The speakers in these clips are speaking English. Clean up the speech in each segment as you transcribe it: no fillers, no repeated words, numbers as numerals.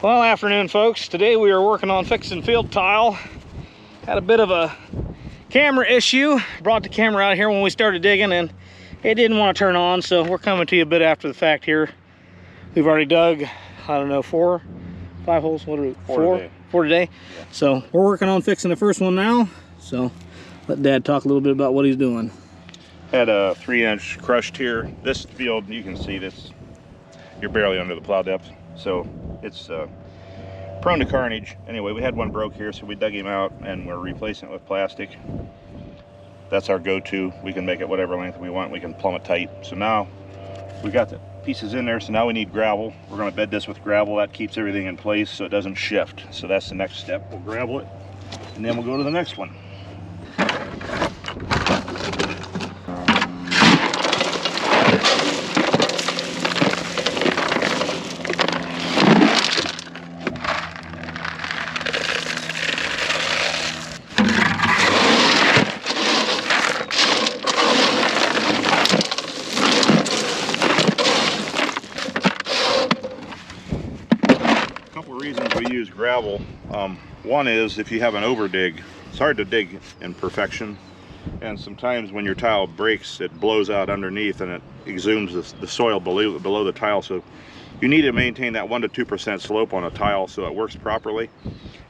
Well, afternoon folks. Today we are working on fixing field tile. Had a bit of a camera issue. Brought the camera out here when we started digging and it didn't want to turn on, so we're coming to you a bit after the fact here. We've already dug, I don't know, 4, 5 holes. What are we? Four today. Yeah. So we're working on fixing the first one now. So let Dad talk a little bit about what he's doing. Had a 3-inch crushed here. This field, you can see this, you're barely under the plow depth, so it's prone to carnage. Anyway, we had one broke here, so we dug him out and we're replacing it with plastic. That's our go-to. We can make it whatever length we want. We can plumb it tight. So now we got the pieces in there, so now we need gravel. We're going to bed this with gravel. That keeps everything in place so it doesn't shift. So that's the next step. We'll gravel it and then we'll go to the next one. Reasons we use gravel. One is if you have an over dig, it's hard to dig in perfection, and sometimes when your tile breaks it blows out underneath and it exhumes the soil below the tile, so you need to maintain that 1 to 2% slope on a tile so it works properly.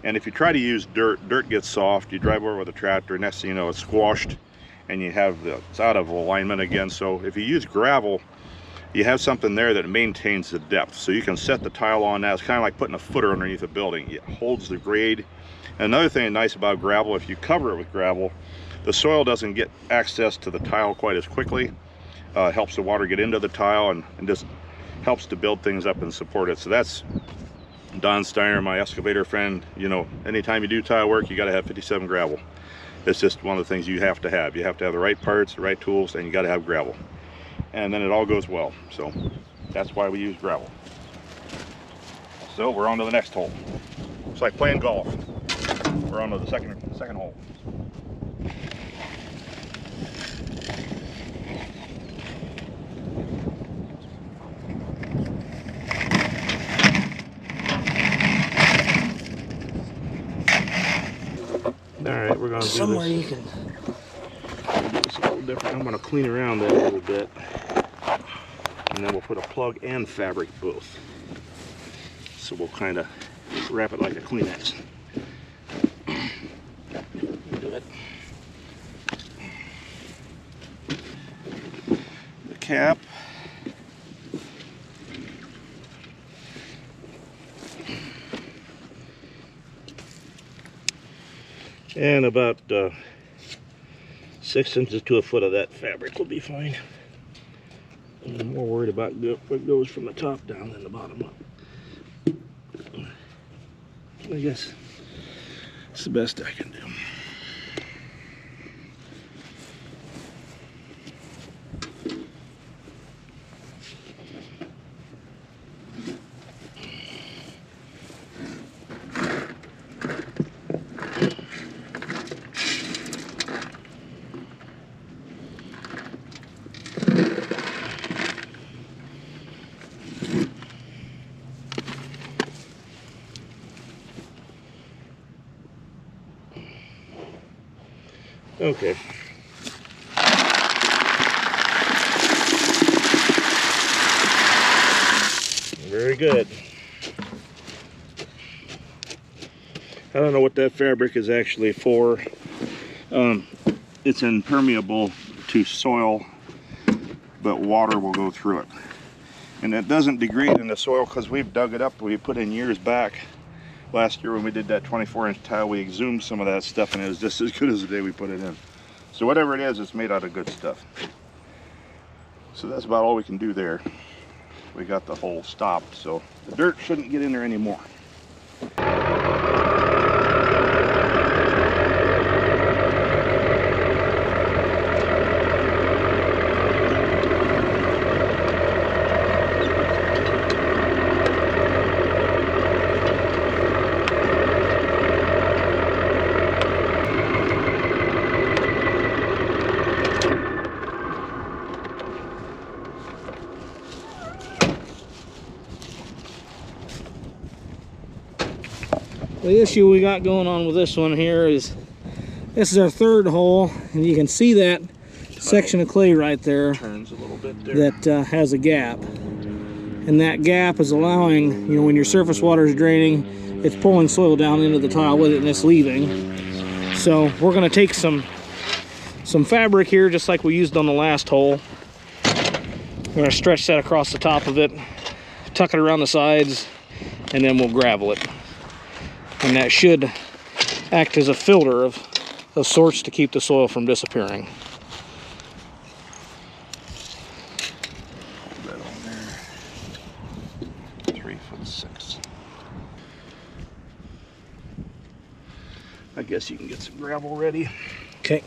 And if you try to use dirt gets soft. You drive over with a tractor, next thing you know it's squashed and you have it's out of alignment again. So if you use gravel, you have something there that maintains the depth, so you can set the tile on that. It's kind of like putting a footer underneath a building. It holds the grade. And another thing nice about gravel, if you cover it with gravel, the soil doesn't get access to the tile quite as quickly. It helps the water get into the tile and just helps to build things up and support it. So that's Don Steiner, my excavator friend. You know, anytime you do tile work, you got to have 57 gravel. It's just one of the things you have to have. You have to have the right parts, the right tools, and you got to have gravel. And then it all goes well. So that's why we use gravel. So we're on to the next hole. It's like playing golf. We're on to the second hole. All right, we're going to do somewhere this. You can. It's a little different. I'm going to clean around that a little bit, and then we'll put a plug and fabric both. So we'll kind of wrap it like a Kleenex. Do it. The cap. And about 6 inches to a foot of that fabric will be fine. I'm more worried about what goes from the top down than the bottom up. I guess it's the best I can do. Okay. Very good. I don't know what that fabric is actually for. It's impermeable to soil, but water will go through it. And it doesn't degrade in the soil because we've dug it up. We put in years back. Last year when we did that 24-inch tile, we exhumed some of that stuff and it was just as good as the day we put it in. So whatever it is, it's made out of good stuff. So that's about all we can do there. We got the hole stopped, so the dirt shouldn't get in there anymore. The issue we got going on with this one here is this is our third hole, and you can see that section of clay right there Turns a little bit there. that has a gap. And that gap is allowing, you know, when your surface water is draining, it's pulling soil down into the tile with it and it's leaving. So we're going to take some fabric here, just like we used on the last hole. We're going to stretch that across the top of it, tuck it around the sides, and then we'll gravel it. And that should act as a filter of sorts to keep the soil from disappearing. That on there. 3'6". I guess you can get some gravel ready. Okay.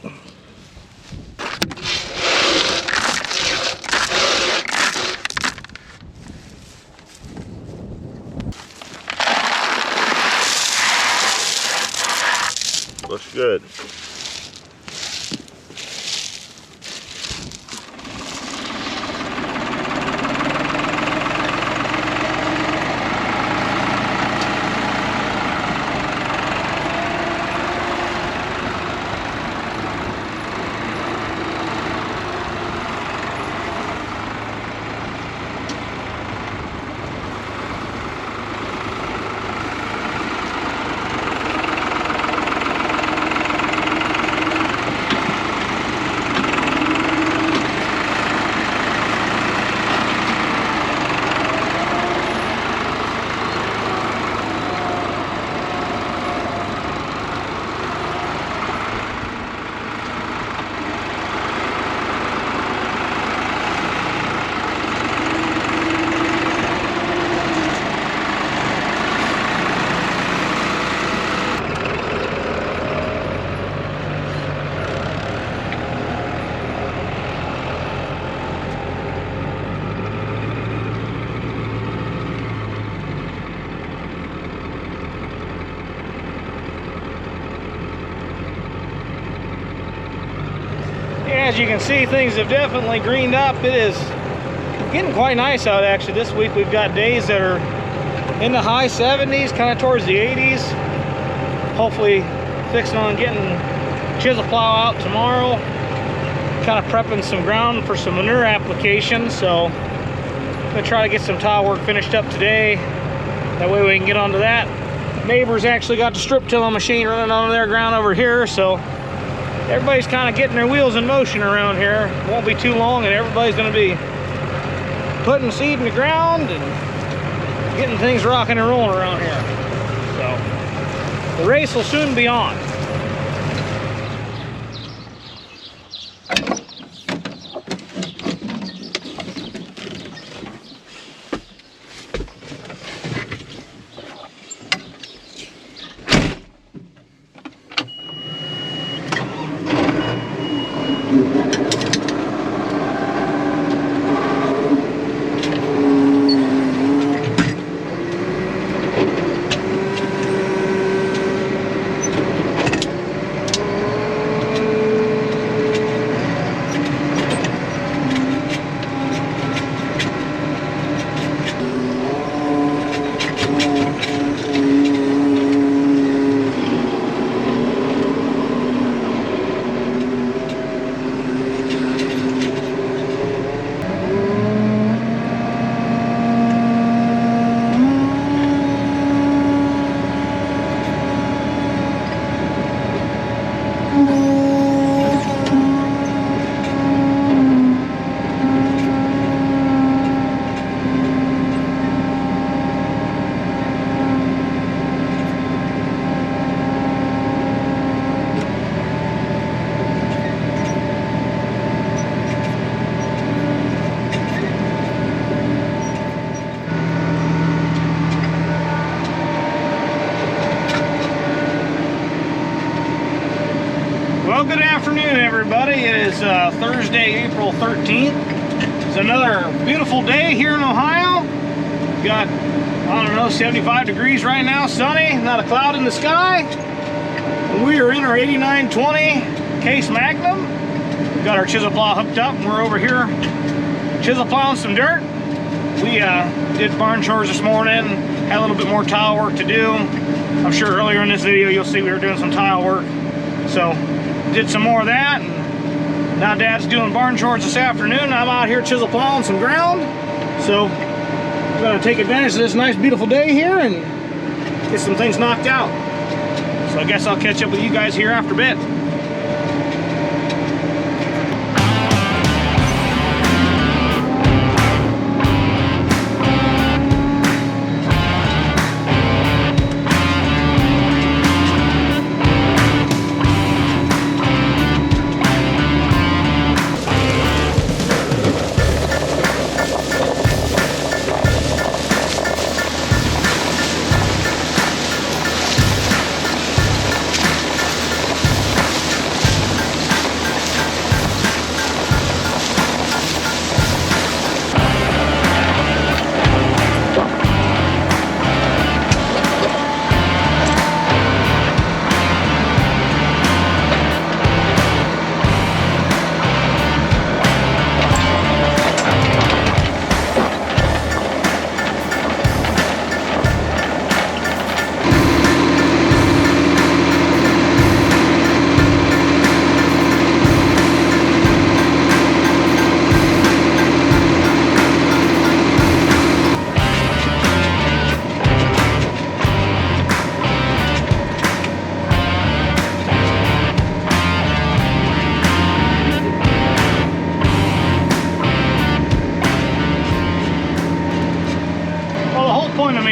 Looks good. As you can see, things have definitely greened up. It is getting quite nice out actually. This week we've got days that are in the high 70s, kind of towards the 80s. Hopefully fixing on getting chisel plow out tomorrow. Kind of prepping some ground for some manure application. So I'm gonna try to get some tile work finished up today. That way we can get onto that. Neighbors actually got the strip tilling machine running on their ground over here, so everybody's kind of getting their wheels in motion around here. Won't be too long and everybody's going to be putting seed in the ground and getting things rocking and rolling around here. So the race will soon be on. Well, good afternoon, everybody. It is Thursday, April 13th. It's another beautiful day here in Ohio. We've got, I don't know, 75 degrees right now, sunny, not a cloud in the sky. And we are in our 8920 Case Magnum. We've got our chisel plow hooked up, and we're over here chisel plowing some dirt. We did barn chores this morning, had a little bit more tile work to do. I'm sure earlier in this video you'll see we were doing some tile work. So did some more of that, and now Dad's doing barn chores this afternoon. I'm out here chisel plowing some ground. So I'm gonna take advantage of this nice beautiful day here and get some things knocked out. So I guess I'll catch up with you guys here after a bit.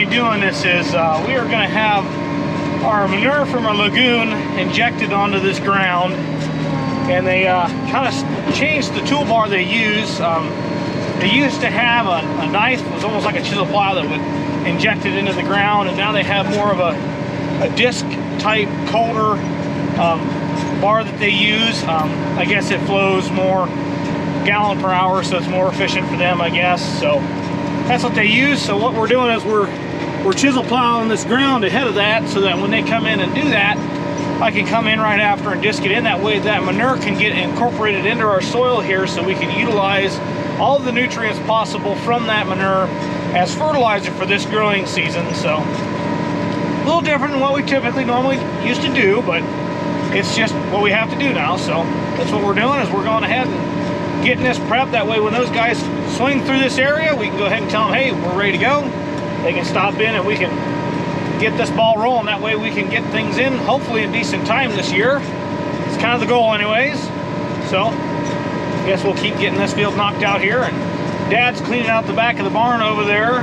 Doing this is we are going to have our manure from our lagoon injected onto this ground, and they kind of changed the toolbar they use. They used to have a knife, it was almost like a chisel plow that would inject it into the ground, and now they have more of a disc type colder bar that they use. I guess it flows more gallon per hour, so it's more efficient for them, I guess. So that's what they use. So what we're doing is we're chisel plowing this ground ahead of that, so that when they come in and do that, I can come in right after and disc it in. That way that manure can get incorporated into our soil here, so we can utilize all of the nutrients possible from that manure as fertilizer for this growing season. So a little different than what we typically normally used to do, but it's just what we have to do now. So that's what we're doing, is we're going ahead and getting this prepped. That way when those guys swing through this area, we can go ahead and tell them, hey, we're ready to go. They can stop in and we can get this ball rolling. That way we can get things in, hopefully in decent time this year. It's kind of the goal anyways. So I guess we'll keep getting this field knocked out here. And Dad's cleaning out the back of the barn over there.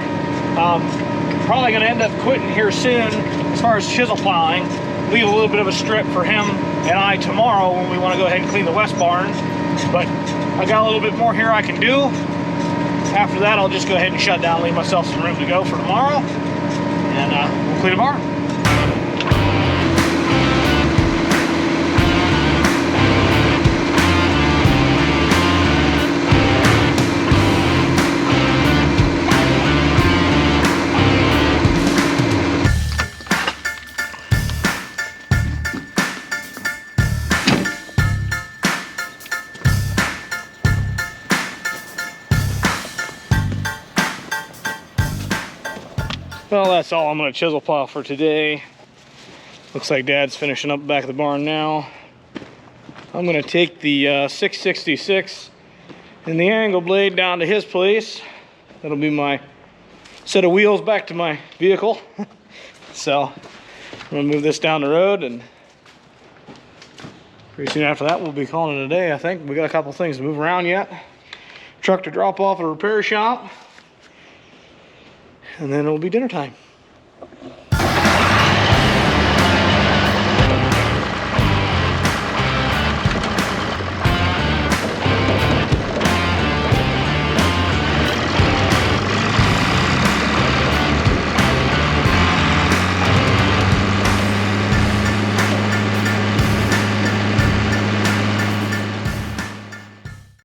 Probably going to end up quitting here soon as far as chisel plowing. Leave a little bit of a strip for him and I tomorrow when we want to go ahead and clean the west barn. But I got a little bit more here I can do. After that, I'll just go ahead and shut down, leave myself some room to go for tomorrow, and we'll clean the barn. Well, that's all I'm going to chisel plow for today. Looks like Dad's finishing up the back of the barn now. I'm going to take the 666 and the angle blade down to his place. That'll be my set of wheels back to my vehicle. So I'm going to move this down the road, and pretty soon after that we'll be calling it a day, I think. We got a couple things to move around yet. Truck to drop off at a repair shop. And then it'll be dinner time.